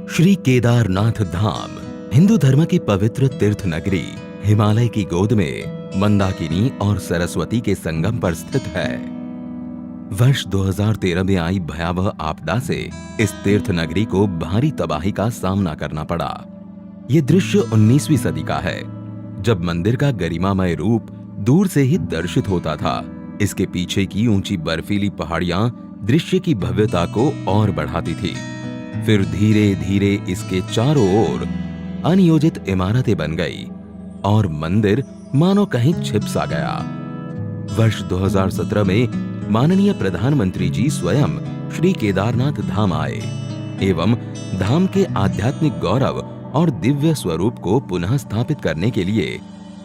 श्री केदारनाथ धाम हिंदू धर्म की पवित्र तीर्थ नगरी हिमालय की गोद में मंदाकिनी और सरस्वती के संगम पर स्थित है। वर्ष 2013 में आई भयावह आपदा से इस तीर्थ नगरी को भारी तबाही का सामना करना पड़ा। ये दृश्य 19वीं सदी का है, जब मंदिर का गरिमामय रूप दूर से ही दर्शित होता था। इसके पीछे की ऊंची बर्फीली पहाड़ियां दृश्य की भव्यता को और बढ़ाती थी। फिर धीरे धीरे इसके चारों ओर अनियोजित इमारतें बन गई और मंदिर मानो कहीं छिप सा गया। वर्ष 2017 में माननीय प्रधानमंत्री जी स्वयं श्री केदारनाथ धाम आए एवं धाम के आध्यात्मिक गौरव और दिव्य स्वरूप को पुनः स्थापित करने के लिए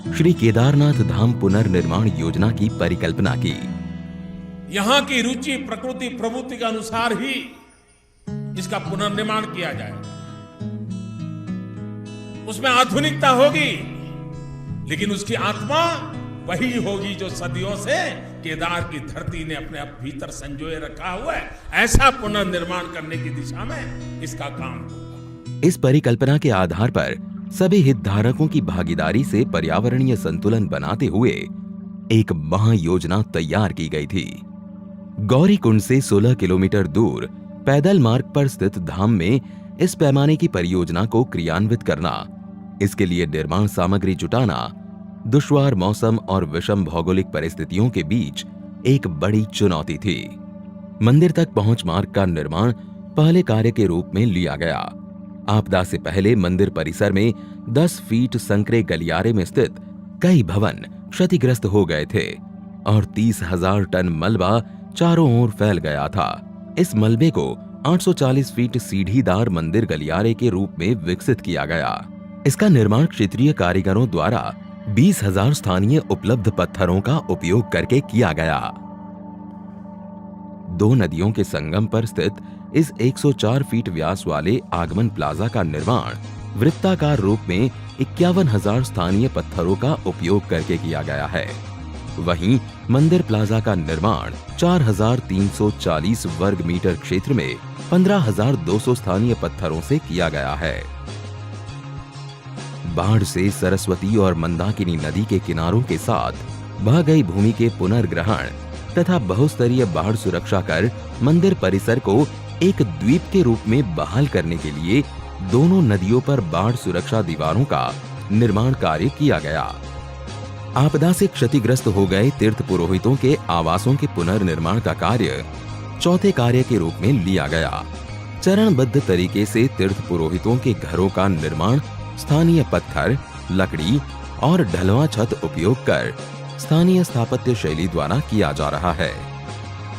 श्री केदारनाथ धाम पुनर्निर्माण योजना की परिकल्पना की। यहाँ की रुचि प्रकृति प्रवृत्ति के अनुसार ही इसका पुनर्निर्माण किया जाए। उसमें आधुनिकता होगी, लेकिन उसकी आत्मा वही होगी जो सदियों से केदार की धरती ने अपने भीतर संजोए रखा हुआ है। ऐसा पुनर्निर्माण करने की दिशा में इसका काम होगा। इस परिकल्पना के आधार पर सभी हितधारकों की भागीदारी से पर्यावरणीय संतुलन बनाते हुए एक महायोजना तैयार की गई थी। गौरीकुंड से 16 किलोमीटर दूर पैदल मार्ग पर स्थित धाम में इस पैमाने की परियोजना को क्रियान्वित करना, इसके लिए निर्माण सामग्री जुटाना, दुश्वार मौसम और विषम भौगोलिक परिस्थितियों के बीच एक बड़ी चुनौती थी। मंदिर तक पहुंच मार्ग का निर्माण पहले कार्य के रूप में लिया गया। आपदा से पहले मंदिर परिसर में 10 फीट संकरे गलियारे में स्थित कई भवन क्षतिग्रस्त हो गए थे और 30,000 टन मलबा चारों ओर फैल गया था। इस मलबे को 840 फीट सीढ़ीदार मंदिर गलियारे के रूप में विकसित किया गया। इसका निर्माण क्षेत्रीय कारीगरों द्वारा 20,000 स्थानीय उपलब्ध पत्थरों का उपयोग करके किया गया। 2 नदियों के संगम पर स्थित इस 104 फीट व्यास वाले आगमन प्लाजा का निर्माण वृत्ताकार रूप में 51,000 स्थानीय पत्थरों का उपयोग करके किया गया है। वहीं मंदिर प्लाजा का निर्माण 4,340 वर्ग मीटर क्षेत्र में 15,200 स्थानीय पत्थरों से किया गया है। बाढ़ से सरस्वती और मंदाकिनी नदी के किनारों के साथ बह गई भूमि के पुनर्ग्रहण तथा बहुस्तरीय बाढ़ सुरक्षा कर मंदिर परिसर को एक द्वीप के रूप में बहाल करने के लिए दोनों नदियों पर बाढ़ सुरक्षा दीवारों का निर्माण कार्य किया गया। आपदा से क्षतिग्रस्त हो गए तीर्थ पुरोहितों के आवासों के पुनर्निर्माण का कार्य चौथे कार्य के रूप में लिया गया। चरणबद्ध तरीके से तीर्थ पुरोहितों के घरों का निर्माण स्थानीय पत्थर, लकड़ी और ढलवां छत उपयोग कर स्थानीय स्थापत्य शैली द्वारा किया जा रहा है।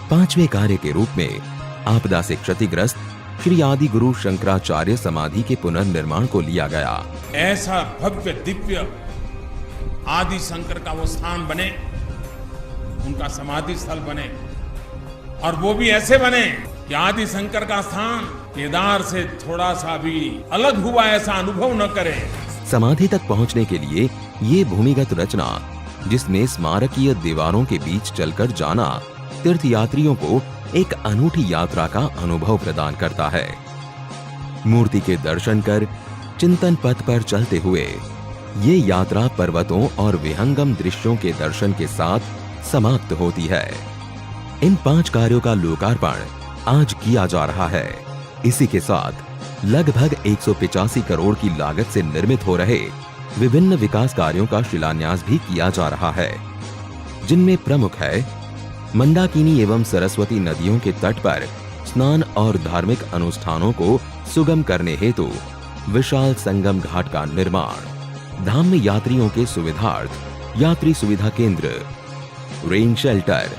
5वें कार्य के रूप में आपदा से क्षतिग्रस्त श्री आदि गुरु शंकराचार्य समाधि के पुनर्निर्माण को लिया गया। ऐसा भव्य दिव्य आदि शंकर का वो स्थान बने, उनका समाधि स्थल बने, और वो भी ऐसे बने कि आदि शंकर का स्थान केदार से थोड़ा सा भी अलग हुआ ऐसा अनुभव न करे। समाधि तक पहुंचने के लिए ये भूमिगत रचना, जिसमें स्मारकीय दीवारों के बीच चलकर जाना तीर्थयात्रियों को एक अनूठी यात्रा का अनुभव प्रदान करता है। मूर्ति के दर्शन कर चिंतन पथ पर चलते हुए ये यात्रा पर्वतों और विहंगम दृश्यों के दर्शन के साथ समाप्त होती है। इन 5 कार्यों का लोकार्पण आज किया जा रहा है। इसी के साथ लगभग 185 करोड़ की लागत से निर्मित हो रहे विभिन्न विकास कार्यों का शिलान्यास भी किया जा रहा है, जिनमें प्रमुख है मंदाकिनी एवं सरस्वती नदियों के तट पर स्नान और धार्मिक अनुष्ठानों को सुगम करने हेतु विशाल संगम घाट का निर्माण, धाम में यात्रियों के सुविधार्थ यात्री सुविधा केंद्र, रेन शेल्टर,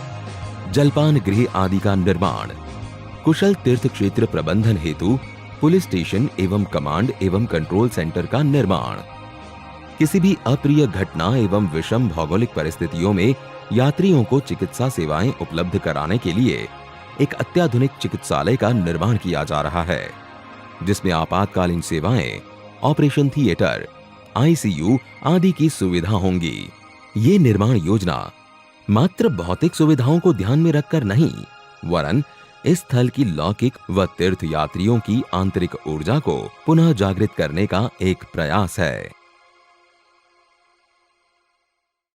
जलपान गृह आदि का निर्माण, कुशल तीर्थ क्षेत्र प्रबंधन हेतु पुलिस स्टेशन एवं कमांड एवं कंट्रोल सेंटर का निर्माण, किसी भी अप्रिय घटना एवं विषम भौगोलिक परिस्थितियों में यात्रियों को चिकित्सा सेवाएं उपलब्ध कराने के लिए एक अत्याधुनिक चिकित्सालय का निर्माण किया जा रहा है, जिसमें आपातकालीन सेवाएं, ऑपरेशन थिएटर, ICU आदि की सुविधा होंगी। ये निर्माण योजना मात्र भौतिक सुविधाओं को ध्यान में रखकर नहीं, वरन इस स्थल की लौकिक व तीर्थ यात्रियों की आंतरिक ऊर्जा को पुनः जागृत करने का एक प्रयास है।